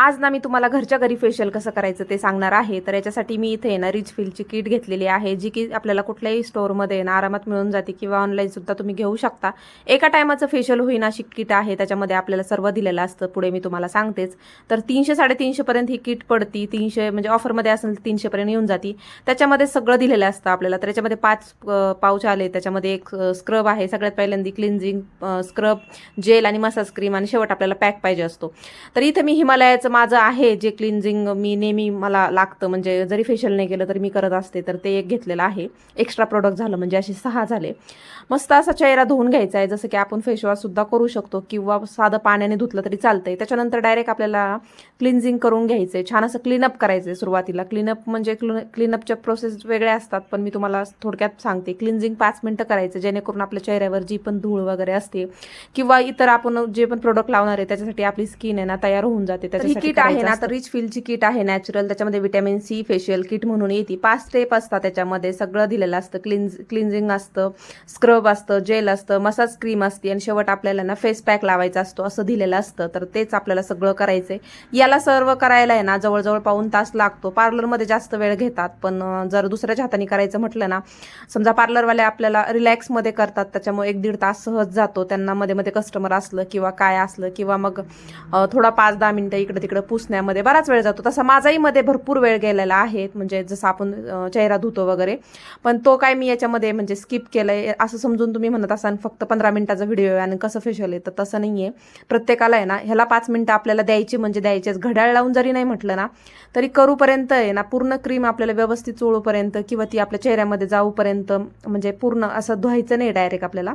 आज ना मी तुम्हाला घरच्या घरी फेशियल कसं करायचं ते सांगणार आहे. तर याच्यासाठी मी इथे ना रिचफिलची किट घेतलेली आहे, जी की आपल्याला कुठल्याही स्टोअरमध्ये ना आरामात मिळून जाते किंवा ऑनलाईनसुद्धा तुम्ही घेऊ शकता. एका टायमाचं फेशियल होईन अशी किट आहे. त्याच्यामध्ये आपल्याला सर्व दिलेलं असतं, पुढे मी तुम्हाला सांगतेच. तर 300-350 पर्यंत ही किट पडती. 300 म्हणजे ऑफरमध्ये असेल 300 पर्यंत येऊन जाती. त्याच्यामध्ये सगळं दिलेलं असतं आपल्याला. तर याच्यामध्ये 5 पाऊच आले. त्याच्यामध्ये एक स्क्रब आहे, सगळ्यात पहिल्यांदा क्लिन्झिंग स्क्रब, जेल आणि मसाज क्रीम, आणि शेवट आपल्याला पॅक पाहिजे असतो. तर इथे मी हिमालयाचं माझं आहे जे क्लिन्झिंग मी नेहमी मला लागतं, म्हणजे जरी फेशियल नाही केलं तरी मी करत असते, तर ते एक घेतलेलं आहे. एक्स्ट्रा प्रोडक्ट झालं म्हणजे असे 6 झाले. मस्त असा चेहरा धुवून घ्यायचा आहे, जसं की आपण फेसवॉशसुद्धा करू शकतो किंवा साधं पाण्याने धुतलं तरी चालतंय. त्याच्यानंतर डायरेक्ट आपल्याला क्लिन्झिंग करून घ्यायचं आहे, छान असं क्लीनअप करायचं आहे. सुरुवातीला क्लीनअप म्हणजे क्लीनअपच्या प्रोसेस वेगळ्या असतात, पण मी तुम्हाला थोडक्यात सांगते. क्लिन्झिंग 5 मिनिटं करायचं, जेणेकरून आपल्या चेहऱ्यावर जी पण धूळ वगैरे असते किंवा इतर आपण जे पण प्रोडक्ट लावणार आहे त्याच्यासाठी आपली स्किन आहे ना तयार होऊन जाते. त्याची किट आहे ना, तर रिचफिलची किट आहे नॅचरल. त्याच्यामध्ये व्हिटॅमिन सी फेशियल किट म्हणून येते. 5 स्टेप असतात त्याच्यामध्ये, सगळं दिलेलं असतं. क्लिन्झिंग असतं, स्क्रब असतं, जेल असतं, मसाज क्रीम असते, आणि शेवट आपल्याला ना फेस पॅक लावायचा असतो असं दिलेलं असतं. तर तेच आपल्याला सगळं करायचंय. याला सर्व करायला आहे ना जवळजवळ पाऊण तास लागतो. पार्लरमध्ये जास्त वेळ घेतात, पण जर दुसऱ्याच्या हाताने करायचं म्हटलं ना, समजा पार्लरवाले आपल्याला रिलॅक्समध्ये करतात, त्याच्यामुळे 1-1.5 तास सहज जातो. त्यांना मध्ये मध्ये कस्टमर असलं किंवा काय असलं किंवा मग थोडा 5-10 मिनिटं इकडे तिकडे पुसण्यामध्ये बराच वेळ जातो. तसा माझाही मध्ये भरपूर वेळ गेलेला आहे, म्हणजे जसं आपण चेहरा धुतो वगैरे, पण तो काय मी याच्यामध्ये म्हणजे स्किप केलंय असं समजून तुम्ही म्हणत असाल फक्त 15 मिनिटाचा व्हिडिओ आहे आणि कसं फेशियल आहे, तर तसं नाहीये. प्रत्येकाला आहे ना ह्याला 5 मिनिटं आपल्याला द्यायची, म्हणजे द्यायचेच. घड्याळ लावून जरी नाही म्हटलं ना तरी करूपर्यंत आहे ना, पूर्ण क्रीम आपल्याला व्यवस्थित चोळूपर्यंत किंवा ती आपल्या चेहऱ्यामध्ये जाऊपर्यंत, म्हणजे पूर्ण असं धुवायचं नाही डायरेक्ट आपल्याला.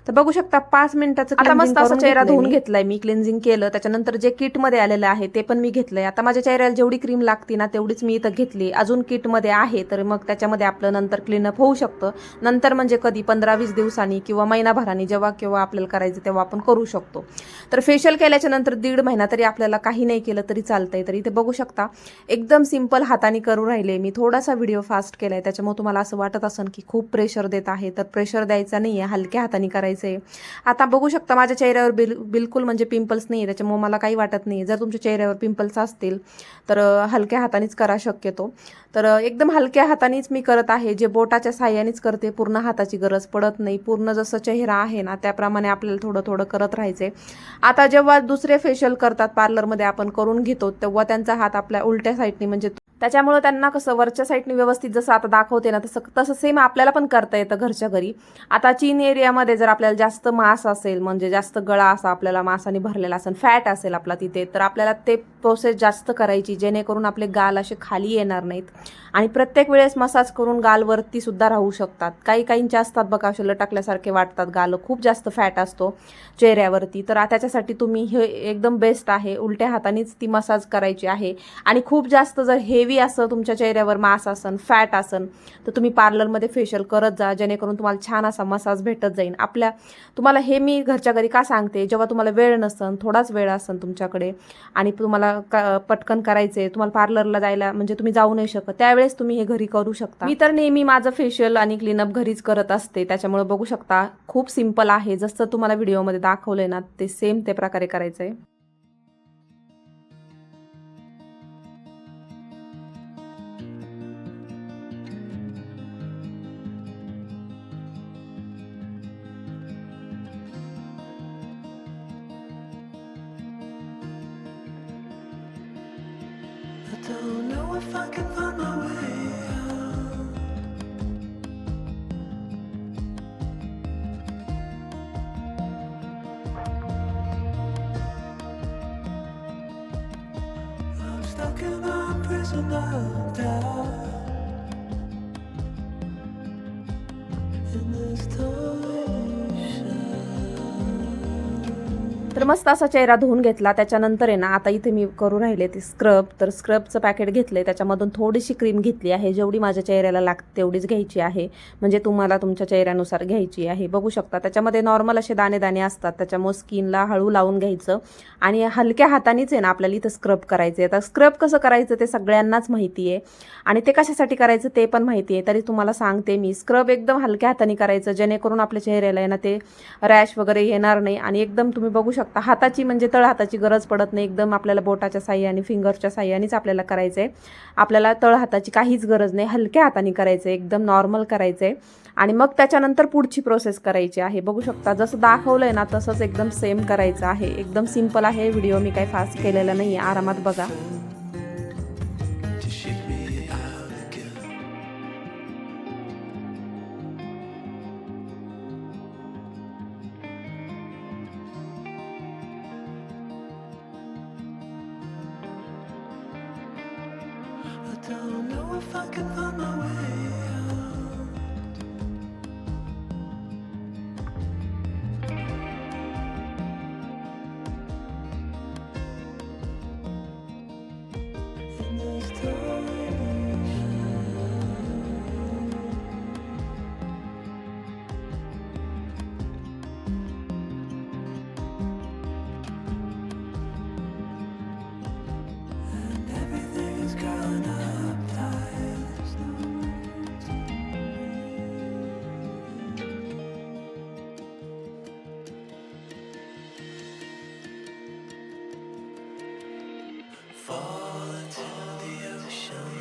तर बघू शकता 5 मिनिटाचं आता मस्त असं चेहरा धुवून घेतलाय मी, क्लिन्झिंग केलं. त्याच्यानंतर जे किटमध्ये आलेलं आहे ते पण मी घेतलंय. आता माझ्या चेहऱ्याला जेवढी क्रीम लागते ना तेवढीच मी इथं घेतली. अजून किटमध्ये आहे, तर मग त्याच्यामध्ये आपलं नंतर क्लीनअप होऊ शकतं. नंतर म्हणजे कधी 15-20 दिवसांनी किंवा महिनाभरानी जेव्हा केव्हा आपल्याला करायचं तेव्हा आपण करू शकतो. तर फेशियल केल्याच्या नंतर 1.5 महिना तरी आपल्याला काही नाही केलं तरी चालतंय. तर इथे बघू शकता एकदम सिंपल हाताने करू राहिले मी. थोडासा व्हिडिओ फास्ट केलाय, त्याच्यामुळे तुम्हाला असं वाटत असेल की खूप प्रेशर देत आहे, तर प्रेशर द्यायचा नाहीये, हलक्या हाताने करायचंय. आता बघू शकता माझ्या चेहऱ्यावर बिलकुल म्हणजे पिंपल्स नाही, त्याच्यामुळे मला काही वाटत नाही. जर तुमच्या चेहऱ्यावर पिंपल्स असतील तर हलक्या हातानेच करा शक्यतो. तर एकदम हलक्या हातानेच मी करत आहे, जे बोटाच्या साह्यानेच करते. पूर्ण हाताची गरज पडत नाही. पूर्ण जसं चेहरा आहे ना त्याप्रमाणे आपल्याला थोडं थोडं करत राहायचंय. आता जेव्हा दुसरे फेशियल करतात पार्लरमध्ये आपण करून घेतो, तेव्हा त्यांचा हात आपल्या उलट्या साईडने, म्हणजे त्याच्यामुळे त्यांना कसं वरच्या साईडने व्यवस्थित जसं आता दाखवते ना तसं सेम आपल्याला पण करता येतं घरच्या घरी. आता चीन एरियामध्ये जर आपल्याला जास्त मांस असेल, म्हणजे जास्त गळा असा आपल्याला मांसाने भरलेला असेल, फॅट असेल आपला तिथे, तर आपल्याला ते प्रोसेस जास्त करायची, जेणेकरून आपले गाल असे खाली येणार नाहीत आणि प्रत्येक वेळेस मसाज करून गाल वरती सुद्धा राहू शकतात. काही काहींचे असतात बघा असे लटकल्यासारखे वाटतात गाल, खूप जास्त फॅट असतो चेहऱ्यावरती. तर त्याच्यासाठी तुम्ही हे एकदम बेस्ट आहे, उलट्या हातानेच ती मसाज करायची आहे. आणि खूप जास्त जर हेवी असं तुमच्या चेहऱ्यावर मांस असन, फॅट असन, तर तुम्ही पार्लरमध्ये फेशियल करत जा, जेणेकरून तुम्हाला छान असा मसाज भेटत जाईल. तुम्हाला हे मी घरच्या घरी का सांगते, जेव्हा तुम्हाला वेळ नसन, थोडाच वेळ असन तुमच्याकडे आणि तुम्हाला पटकन करायचे, तुम्हाला पार्लरला जायला म्हणजे तुम्ही जाऊ नाही शकत, त्यावेळेस तुम्ही हे घरी करू शकता. मी तर नेहमी माझं फेशियल आणि क्लीनअप घरीच करत असते, त्याच्यामुळे बघू शकता खूप सिंपल आहे. जसं तुम्हाला व्हिडिओमध्ये दाखवलंय ना ते सेम ते प्रकारे करायचंय. I don't know if I can find my way out. I'm stuck in a prison of doubt. In this तर मस्त असा चेहरा धुवून घेतला. त्याच्यानंतर आहे ना आता इथे मी करू राहिले ते स्क्रब. तर स्क्रबचं पॅकेट घेतलंय, त्याच्यामधून थोडीशी क्रीम घेतली आहे, जेवढी माझ्या चेहऱ्याला लागते तेवढीच घ्यायची आहे, म्हणजे तुम्हाला तुमच्या चेहऱ्यानुसार घ्यायची आहे. बघू शकता त्याच्यामध्ये नॉर्मल असे दाणे दाणे असतात, त्याच्यामुळे स्किनला हळू लावून घ्यायचं आणि हलक्या हातानेच आहे ना आपल्याला इथं स्क्रब करायचं. आता स्क्रब कसं करायचं ते सगळ्यांनाच माहिती आहे आणि ते कशासाठी करायचं ते पण माहिती आहे, तरी तुम्हाला सांगते मी. स्क्रब एकदम हलक्या हाताने करायचं, जेणेकरून आपल्या चेहऱ्याला आहे ना ते रॅश वगैरे येणार नाही. आणि एकदम तुम्ही बघू शकता शकता हाताची म्हणजे तळ हाताची गरज पडत नाही, एकदम आपल्याला बोटाच्या साह्याने फिंगरच्या साह्यानेच आपल्याला करायचं आहे. आपल्याला तळ हाताची काहीच गरज नाही, हलक्या हाताने करायचं आहे, एकदम नॉर्मल करायचं आहे. आणि मग त्याच्यानंतर पुढची प्रोसेस करायची आहे. बघू शकता जसं दाखवलंय ना तसंच एकदम सेम करायचं आहे. एकदम सिंपल आहे. व्हिडिओ मी काही फास्ट केलेला नाही आहे, आरामात बघा. to shake me out again. I don't know if I can find my way out. In this and everything is growing up tight. There's no room to fall into the ocean.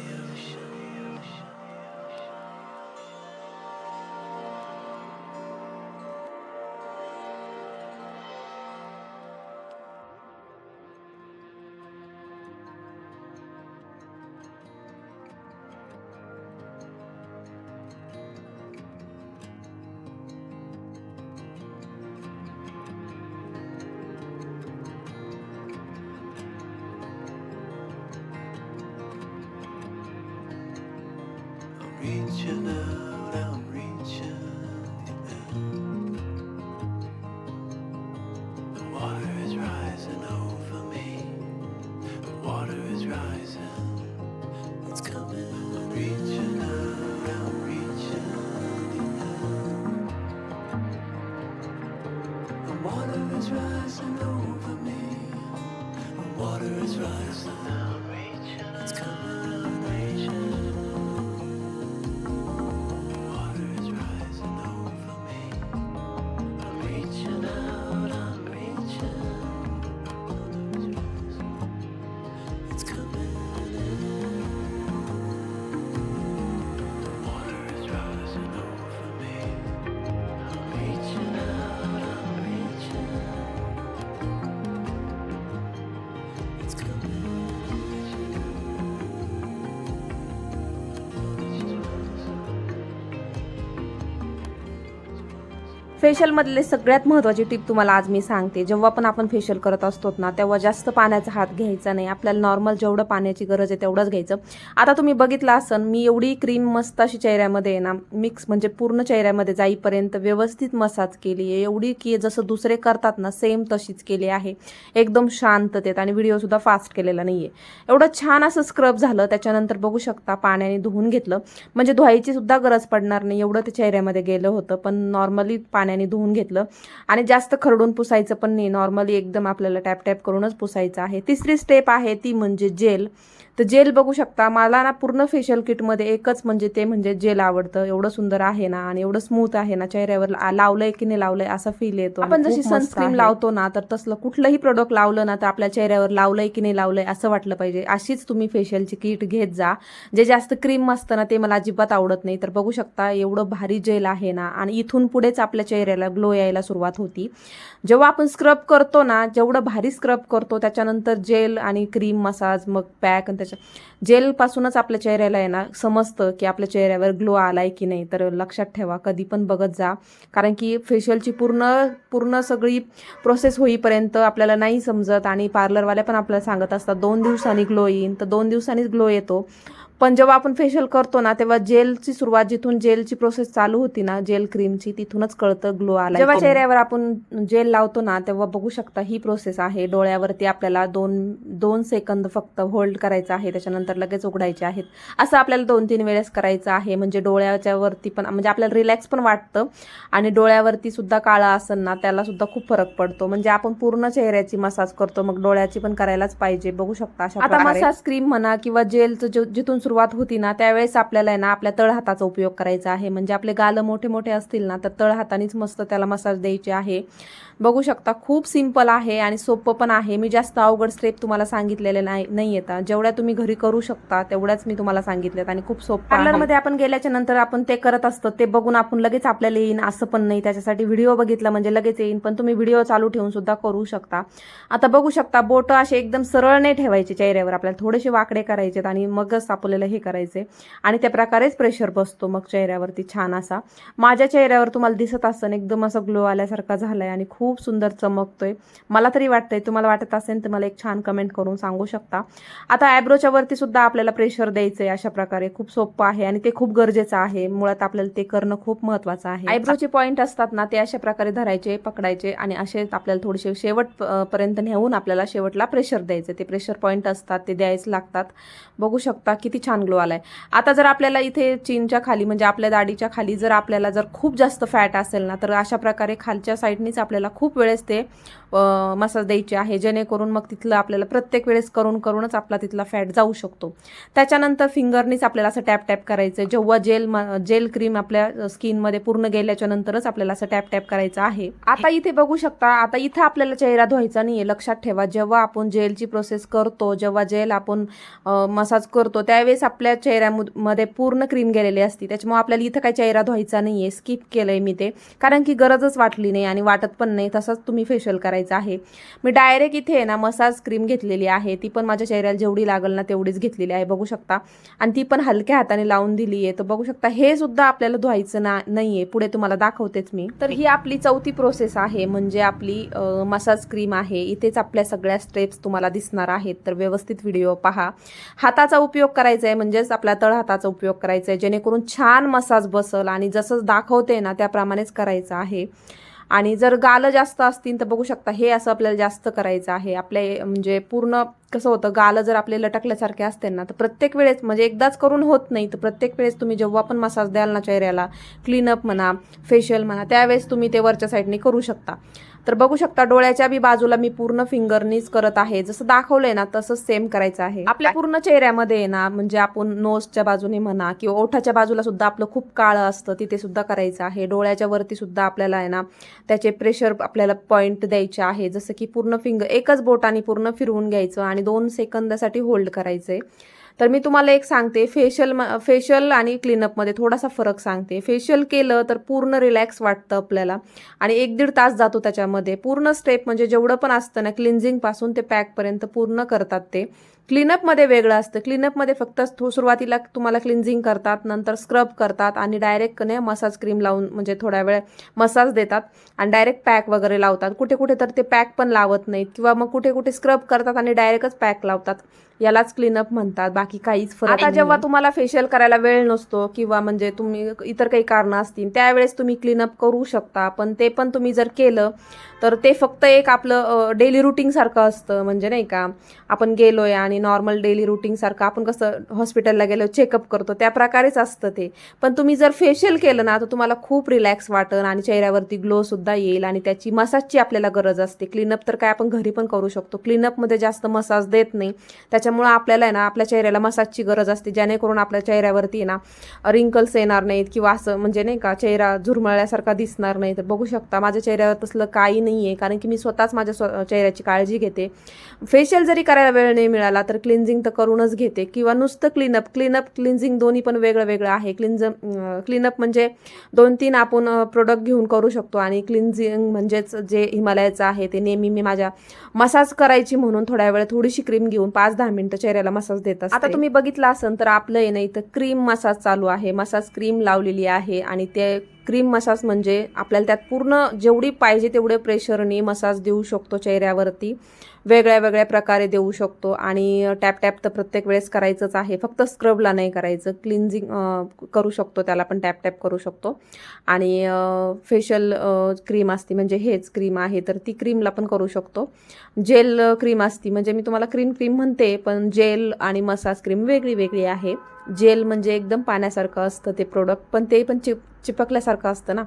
I'm reaching out, I'm reaching the end. The water is rising over me. The water is rising. It's coming. I'm reaching out, I'm reaching the end. The water is rising over me. The water is rising. I'm reaching. It's coming. I'm reaching. Water is rising over me. I'm reaching out, I'm reaching. It's coming in. Water is rising over me. I'm reaching out, I'm reaching. It's coming. फेशियलमधले सगळ्यात महत्त्वाची tip तुम्हाला आज मी सांगते. जेव्हा पण आपण facial करत असतो ना तेव्हा जास्त पाण्याचा हात घ्यायचा नाही. आपल्याला नॉर्मल जेवढं पाण्याची गरज आहे तेवढंच घ्यायचं. आता तुम्ही बघितलं असन मी एवढी क्रीम मस्त अशी चेहऱ्यामध्ये ना मिक्स म्हणजे पूर्ण चेहऱ्यामध्ये जाईपर्यंत व्यवस्थित मसाज केली आहे. एवढी की जसं दुसरे करतात ना सेम तशीच केली आहे. एकदम शांततेत आणि व्हिडिओसुद्धा फास्ट केलेला नाही आहे. एवढं छान असं स्क्रब झालं. त्याच्यानंतर बघू शकता पाण्याने धुवून घेतलं म्हणजे धुवायची सुद्धा गरज पडणार नाही एवढं ते चेहऱ्यामध्ये गेलं होतं. पण नॉर्मली पाण्याने धुवून घेतलं आणि जास्त खरडून पुसायचं पण नाही. नॉर्मली एकदम आपल्याला टॅप टॅप करूनच पुसायचं आहे. तिसरी स्टेप आहे ती म्हणजे जेल. तर जेल बघू शकता मला ना पूर्ण फेशियल किटमध्ये एकच म्हणजे ते म्हणजे जेल आवडतं. एवढं सुंदर आहे ना आणि एवढं स्मूथ आहे ना चेहऱ्यावर लावलंय की नाही लावलंय असा फील येतो. आपण जशी सनस्क्रीन लावतो ना तर तसलं कुठलंही प्रोडक्ट लावलं ना तर आपल्या चेहऱ्यावर लावलंय की नाही लावलंय असं वाटलं पाहिजे. अशीच तुम्ही फेशियलची किट घेत जा. जे जास्त क्रीम असतं ना ते मला अजिबात आवडत नाही. तर बघू शकता एवढं भारी जेल आहे ना आणि इथून पुढेच आपल्या चेहऱ्याला ग्लो यायला सुरुवात होती. जेव्हा आपण स्क्रब करतो ना जेवढं भारी स्क्रब करतो त्याच्यानंतर जेल आणि क्रीम मसाज मग पॅक आणि त्याच्या जेलपासूनच आपल्या चेहऱ्याला आहे ना समजतं की आपल्या चेहऱ्यावर ग्लो आलाय की नाही. तर लक्षात ठेवा कधी पण बघत जा. कारण की फेशियलची पूर्ण सगळी प्रोसेस होईपर्यंत आपल्याला नाही समजत आणि पार्लरवाले पण आपल्याला सांगत असतात 2 दिवसांनी ग्लो येईन. तर 2 दिवसांनीच ग्लो येतो. पण जेव्हा आपण फेशियल करतो ना तेव्हा जेलची सुरुवात जिथून जेलची प्रोसेस चालू होती ना जेल क्रीमची तिथूनच कळतं ग्लो आला. जेव्हा चेहऱ्यावर आपण जेल लावतो ना तेव्हा बघू शकता ही प्रोसेस आहे. डोळ्यावरती आपल्याला 2 सेकंद फक्त होल्ड करायचं आहे. त्याच्यानंतर लगेच उघडायचे आहेत. असं आपल्याला 2-3 वेळेस करायचं आहे. म्हणजे डोळ्याच्या वरती पण म्हणजे आपल्याला रिलॅक्स पण वाटतं आणि डोळ्यावरती सुद्धा काळा असेल ना त्याला सुद्धा खूप फरक पडतो. म्हणजे आपण पूर्ण चेहऱ्याची मसाज करतो मग डोळ्याची पण करायलाच पाहिजे. बघू शकता अशा आता मसाज क्रीम म्हणा किंवा जेलचं जिथून सुरुवात होती ना त्यावेळेस आपल्याला आहे ना आपल्या तळहाताचा उपयोग करायचा आहे. म्हणजे आपले गाल मोठे मोठे असतील ना तर तळहातानेच मस्त त्याला मसाज द्यायचे आहे. बघू शकता खूप सिंपल आहे आणि सोपं पण आहे. मी जास्त अवघड स्टेप तुम्हाला सांगितलेले नाही येतात. जेवढ्या तुम्ही घरी करू शकता तेवढ्याच मी तुम्हाला सांगितल्यात आणि खूप सोपं आहे. पार्लरमध्ये आपण गेल्याच्या नंतर आपण ते करत असतो ते बघून आपण लगेच आपल्याला येईन असं पण नाही. त्याच्यासाठी व्हिडिओ बघितला म्हणजे लगेच येईन, पण तुम्ही व्हिडिओ चालू ठेवून सुद्धा करू शकता. आता बघू शकता बोट असे एकदम सरळ नाही ठेवायचे चेहऱ्यावर, आपल्याला थोडेसे वाकडे करायचे आणि मगच आपल्याला हे करायचे आणि त्या प्रकारेच प्रेशर बसतो मग चेहऱ्यावरती छान असा. माझ्या चेहऱ्यावर तुम्हाला दिसत असेल एकदम असं ग्लो आल्यासारखा झालाय आणि खूप सुंदर चमकतोय. मला तरी वाटतंय, तुम्हाला वाटत असेल तर मला एक छान कमेंट करून सांगू शकता. आता आयब्रोच्या वरती सुद्धा आपल्याला प्रेशर द्यायचंय अशा प्रकारे. खूप सोपं आहे आणि ते खूप गरजेचं आहे. मुळात आपल्याला ते करणं खूप महत्वाचं आहे. आयब्रोचे पॉईंट असतात ना ते अशा प्रकारे धरायचे, पकडायचे आणि असे आपल्याला थोडेसे शेवट पर्यंत नेऊन आपल्याला शेवटला प्रेशर द्यायचं. ते प्रेशर पॉईंट असतात ते द्यायच लागतात. बघू शकता किती छान ग्लो आलाय. आता जर आपल्याला इथे चीनच्या खाली म्हणजे आपल्या दाढीच्या खाली जर आपल्याला जर खूप जास्त फॅट असेल ना तर अशा प्रकारे खालच्या साईडनीच आपल्याला खूप वेळेस ते मसाज द्यायचे आहे, जेणेकरून मग तिथलं आपल्याला प्रत्येक वेळेस करूनच आपला तिथला फॅट जाऊ शकतो. त्याच्यानंतर फिंगरनीच आपल्याला असं टॅप टॅप करायचं. जेव्हा जेल क्रीम आपल्या स्किनमध्ये पूर्ण गेल्याच्या नंतरच आपल्याला असं टॅप टॅप करायचं आहे. आता इथे बघू शकता, आता इथे आपल्याला चेहरा धुवायचा नाहीये. लक्षात ठेवा, जेव्हा आपण जेलची प्रोसेस करतो, जेव्हा जेल आपण मसाज करतो त्यावेळेस आपल्या चेहऱ्यामध्ये पूर्ण क्रीम गेलेली असते. त्याच्यामुळे आपल्याला इथं काही चेहरा धुवायचा नाहीये. स्किप केलंय मी ते, कारण की गरजच वाटली नाही आणि वाटत पण नाही. तसंच तुम्ही फेशियल करायचं आहे. मी डायरेक्ट इथे आहे ना मसाज क्रीम घेतलेली आहे. ती पण माझ्या चेहऱ्याला जेवढी लागल ना तेवढीच घेतलेली आहे. बघू शकता, आणि ती पण हलक्या हाताने लावून दिली आहे. तर बघू शकता हे सुद्धा आपल्याला धुवायचं नाहीये. पुढे तुम्हाला दाखवतेच मी. तर ही आपली चौथी प्रोसेस आहे, म्हणजे आपली मसाज क्रीम आहे. इथेच आपल्या सगळ्या स्टेप्स तुम्हाला दिसणार आहेत, तर व्यवस्थित व्हिडिओ पहा. हाताचा उपयोग करायचा आहे, म्हणजेच आपल्या तळहाताचा उपयोग करायचा आहे, जेणेकरून छान मसाज बसल आणि जसं दाखवते ना त्याप्रमाणेच करायचं आहे. आणि जर गाल जास्त असतील तर बघू शकता हे असं आपल्याला जास्त करायचं आहे. आपल्या म्हणजे पूर्ण कसं होतं, गाल जर आपले लटकल्यासारखे असते ना तर प्रत्येक वेळेस म्हणजे एकदाच करून होत नाही, तर प्रत्येक वेळेस तुम्ही जेव्हा पण मसाज द्याल ना चेहऱ्याला, क्लीनअप म्हणा, फेशियल म्हणा, त्यावेळेस तुम्ही ते वरच्या साईडने करू शकता. तर बघू शकता डोळ्याच्या बी बाजूला मी पूर्ण फिंगरनीच करत आहे. जसं दाखवलंय ना तसंच सेम करायचं आहे. आपल्या पूर्ण चेहऱ्यामध्ये ना म्हणजे आपण नोजच्या बाजूने म्हणा किंवा ओठाच्या बाजूला सुद्धा आपलं खूप काळं असतं, तिथे सुद्धा करायचं आहे. डोळ्याच्या वरती सुद्धा आपल्याला आहे ना त्याचे प्रेशर आपल्याला पॉईंट द्यायचे आहे. जसं की पूर्ण फिंगर एकच बोटाने पूर्ण फिरवून घ्यायचं आणि 2 सेकंदासाठी होल्ड करायचंय. तर मी तुम्हाला एक सांगते, फेशियल आणि क्लीनअपमध्ये थोडासा फरक सांगते. फेशियल केलं तर पूर्ण रिलॅक्स वाटतं आपल्याला आणि 1-1.5 तास जातो त्याच्यामध्ये. पूर्ण स्टेप म्हणजे जेवढं पण असतं ना क्लिन्झिंगपासून ते पॅकपर्यंत पूर्ण करतात ते. क्लीनअपमध्ये वेगळं असतं. क्लीनअपमध्ये फक्त सुरुवातीला तुम्हाला क्लिन्झिंग करतात, नंतर स्क्रब करतात आणि डायरेक्ट मसाज क्रीम लावून म्हणजे थोड्या वेळ मसाज देतात आणि डायरेक्ट पॅक वगैरे लावतात. कुठे कुठे तर ते पॅक पण लावत नाहीत किंवा मग कुठे कुठे स्क्रब करतात आणि डायरेक्टच पॅक लावतात. यालाच क्लीनअप म्हणतात, बाकी काहीच फरक नाही. आता जेव्हा तुम्हाला फेशियल करायला वेळ नसतो किंवा म्हणजे तुम्ही इतर काही कारणं असतील त्यावेळेस तुम्ही क्लीनअप करू शकता, पण ते पण तुम्ही जर केलं तर ते फक्त एक आपलं डेली रुटीन सारखं असतं. म्हणजे नाही का, आपण गेलोय आणि नॉर्मल डेली रुटीन सारखं आपण कसं हॉस्पिटलला गेलो चेकअप करतो त्या प्रकारेच असतं ते. पण तुम्ही जर फेशियल केलं ना तर तुम्हाला खूप रिलॅक्स वाटेल आणि चेहऱ्यावरती ग्लो सुद्धा येईल आणि त्याची मसाजची आपल्याला गरज असते. क्लीनअप तर काय आपण घरी पण करू शकतो. क्लीनअपमध्ये जास्त मसाज देत नाही, त्याच्यामुळे आपल्याला आहे ना आपल्या चेहऱ्याला मसाजची गरज असते, जेणेकरून आपल्या चेहऱ्यावरती ना रिंकल्स येणार नाहीत किंवा असं म्हणजे नाही का चेहरा झुरमळल्यासारखा दिसणार नाही. तर बघू शकता माझ्या चेहऱ्यावर तसलं काही नाही आहे, कारण की मी स्वतःच माझ्या चेहऱ्याची काळजी घेते. फेशियल जरी करायला वेळ नाही मिळाला तर क्लिन्झिंग तर करूनच घेते किंवा नुसतं क्लीनअप क्लिन्झिंग दोन्ही पण वेगळं वेगळं आहे. क्लीनअप म्हणजे 2-3 आपण प्रोडक्ट घेऊन करू शकतो आणि क्लिन्झिंग म्हणजेच जे हिमालयाचं आहे ते नेहमी मी माझ्या मसाज करायची म्हणून थोड्या वेळ थोडीशी क्रीम घेऊन 5-10 मिनिटं चेहऱ्याला मसाज देत असते. आता तुम्ही बघितलं असेल तर आपलं आहे ना इथं क्रीम मसाज चालू आहे. मसाज क्रीम लावलेली आहे आणि ते क्रीम मसाज म्हणजे आपल्याला त्यात पूर्ण जेवढी पाहिजे तेवढे प्रेशरने मसाज देऊ शकतो चेहऱ्यावरती. वेगळ्या वेगळ्या प्रकारे देऊ शकतो आणि टॅप टॅप तर प्रत्येक वेळेस करायचंच आहे, फक्त स्क्रबला नाही करायचं. क्लिन्झिंग करू शकतो त्याला पण टॅप टॅप करू शकतो. आणि फेशियल क्रीम असते म्हणजे हेच क्रीम आहे तर ती क्रीमला पण करू शकतो. जेल क्रीम असती म्हणजे मी तुम्हाला क्रीम म्हणते, पण जेल आणि मसाज क्रीम वेगळी वेगळी आहे. जेल म्हणजे एकदम पाण्यासारखं असतं ते प्रोडक्ट, पण ते पण चिपकल्यासारखं असतं ना,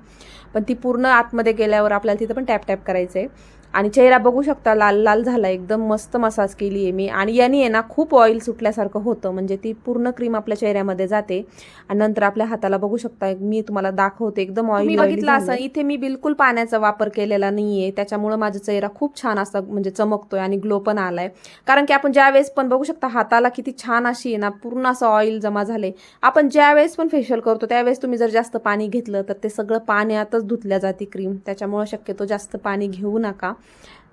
पण ती पूर्ण आतमध्ये गेल्यावर आपल्याला तिथं पण टॅप टॅप करायचं आहे. आणि चेहरा बघू शकता लाल लाल झाला, एकदम मस्त मसाज केली आहे मी. आणि याने आहे ना खूप ऑइल सुटल्यासारखं होतं, म्हणजे ती पूर्ण क्रीम आपल्या चेहऱ्यामध्ये जाते. आणि नंतर आपल्या हाताला बघू शकता, मी तुम्हाला दाखवते, एकदम ऑइल बघितलं असं. इथे मी बिलकुल पाण्याचा वापर केलेला नाहीये, त्याच्यामुळे माझा चेहरा खूप छान असा म्हणजे चमकतोय आणि ग्लो पण आलाय. कारण की आपण ज्यावेळेस पण बघू शकता हाताला किती छान अशी आहे ना पूर्ण असं ऑइल जमा झाले. आपण ज्यावेळेस पण फेशियल करतो त्यावेळेस तुम्ही जर जास्त पाणी घेतलं तर ते सगळं पाण्यातच धुतल्या जाते क्रीम, त्याच्यामुळे शक्यतो जास्त पाणी घेऊ नका.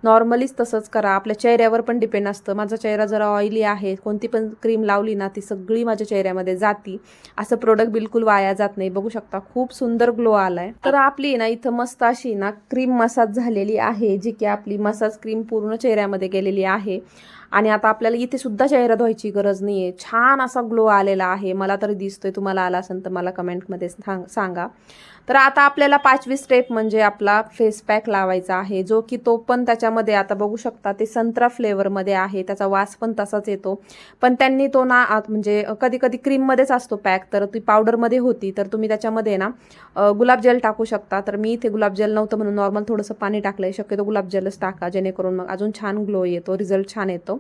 नॉर्मलीच तसंच करा. आपल्या चेहऱ्यावर पण डिपेंड असतं. माझा चेहरा जरा ऑइली आहे, कोणती पण क्रीम लावली ना ती सगळी माझ्या चेहऱ्यामध्ये जाती. असं प्रोडक्ट बिलकुल वाया जात नाही. बघू शकता खूप सुंदर ग्लो आलाय. तर आपली ना इथं मस्त अशी ना क्रीम मसाज झालेली आहे, जी की आपली मसाज क्रीम पूर्ण चेहऱ्यामध्ये गेलेली आहे. आणि आता आपल्याला इथे सुद्धा चेहरा धुवायची गरज नाहीये, छान असा ग्लो आलेला आहे. मला तरी दिसतोय, तुम्हाला आला असेल तर मला कमेंटमध्ये सांगा. तर आता आपल्याला 5वी स्टेप म्हणजे आपला फेस पॅक लावायचा आहे, जो की तो पण त्याच्यामध्ये आता बघू शकता ते संत्रा फ्लेवरमध्ये आहे, त्याचा वास पण तसाच येतो. पण त्यांनी तो ना म्हणजे कधी कधी क्रीममध्येच असतो पॅक, तर ती पावडरमध्ये होती, तर तुम्ही त्याच्यामध्ये ना गुलाबजल टाकू शकता. तर मी इथे गुलाबजल नव्हतं म्हणून नॉर्मल थोडंसं पाणी टाकलंय. शक्यतो गुलाबजलच टाका, जेणेकरून मग अजून छान ग्लो येतो, रिझल्ट छान येतो.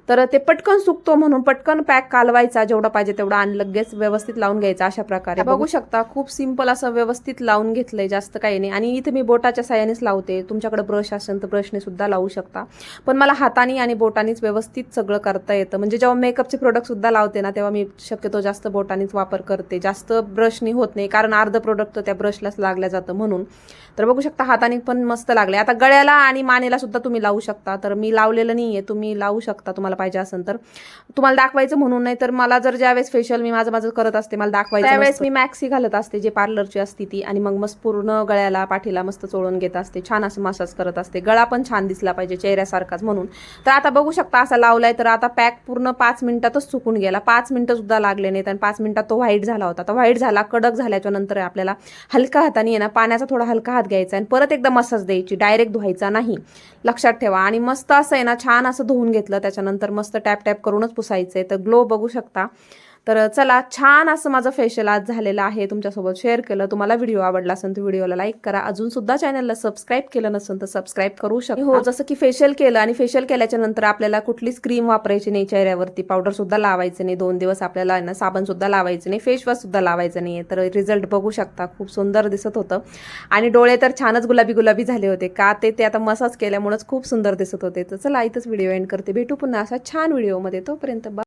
तर ते पटकन सुकतो म्हणून पटकन पॅक कालवायचा, जेवढा पाहिजे तेवढा, आणि लगेच व्यवस्थित लावून घ्यायचा. अशा प्रकारे बघू शकता खूप सिंपल असं व्यवस्थित लावून घेतलंय, जास्त काही नाही. आणि इथे मी बोटाच्या साहाय्यानेच लावते, तुमच्याकडे ब्रश असेल तर ब्रशने सुद्धा लावू शकता. पण मला हाताने आणि बोटानेच व्यवस्थित सगळं करता येतं. म्हणजे जेव्हा मेकअपचे प्रोडक्ट सुद्धा लावते ना तेव्हा मी शक्यतो जास्त बोटानेच वापर करते, जास्त ब्रशनी होत नाही, कारण अर्ध प्रोडक्ट तर त्या ब्रशलाच लागल्या जातं म्हणून. तर बघू शकता हाताने पण मस्त लागले. आता गळ्याला आणि मानेला सुद्धा तुम्ही लावू शकता. तर मी लावलेलं नाहीये, तुम्ही लावू शकता तुम्हाला पाहिजे असेल तर. तुम्हाला दाखवायचं म्हणून नाही, तर मला जर ज्यावेळेस फेशियल मी माझं करत असते, मला दाखवायचं त्यावेळेस मी मॅक्सी घालत असते, जे पार्लरची असते ती, आणि मग मस्त पूर्ण गळ्याला पाठीला मस्त चोळून घेत असते, छान असं मसाज करत असते. गळा पण छान दिसला पाहिजे चेहऱ्यासारखाच म्हणून. तर आता बघू शकता असा लावलाय, तर आता पॅक पूर्ण 5 मिनिटातच सुकून गेला. 5 मिनिटं सुद्धा लागले नाहीत आणि 5 मिनिटात तो व्हाईट झाला होता. तर व्हाईट झाला, कडक झाल्याच्या नंतर आपल्याला हलका हाताने आहे ना पाण्याचा थोडा हलका हात घ्यायचा आणि परत एकदा मसाज द्यायची, डायरेक्ट धुवायचा नाही, लक्षात ठेवा. आणि मस्त असं आहे ना छान असं धुवून घेतलं, त्याच्यानंतर मस्त टॅप टॅप करूनच पुसायचंय. तर ग्लो बघू शकता. तर चला, छान असं माझं फेशियल आज झालेलं आहे, तुमच्यासोबत शेअर केलं. तुम्हाला व्हिडिओ आवडला असेल तर व्हिडिओला लाईक करा. अजून सुद्धा चॅनलला सबस्क्राईब केलं नसेल तर सबस्क्राईब करू शकता. हो, जसं की फेशियल केलं आणि फेशियल केल्याच्या नंतर आपल्याला कुठलीच क्रीम वापरायची नाही चेहऱ्यावरती, पावडर सुद्धा लावायचं नाही 2 दिवस, आपल्याला ना साबण सुद्धा लावायचं नाही, फेसवॉश सुद्धा लावायचं नाही. तर रिझल्ट बघू शकता, खूप सुंदर दिसत होतं. आणि डोळे तर छानच गुलाबी गुलाबी झाले होते, का ते आता मसाज केल्यामुळेच खूप सुंदर दिसत होते. तर चला, इथंच व्हिडिओ एंड करते. भेटू पुन्हा असा छान व्हिडिओमध्ये, तोपर्यंत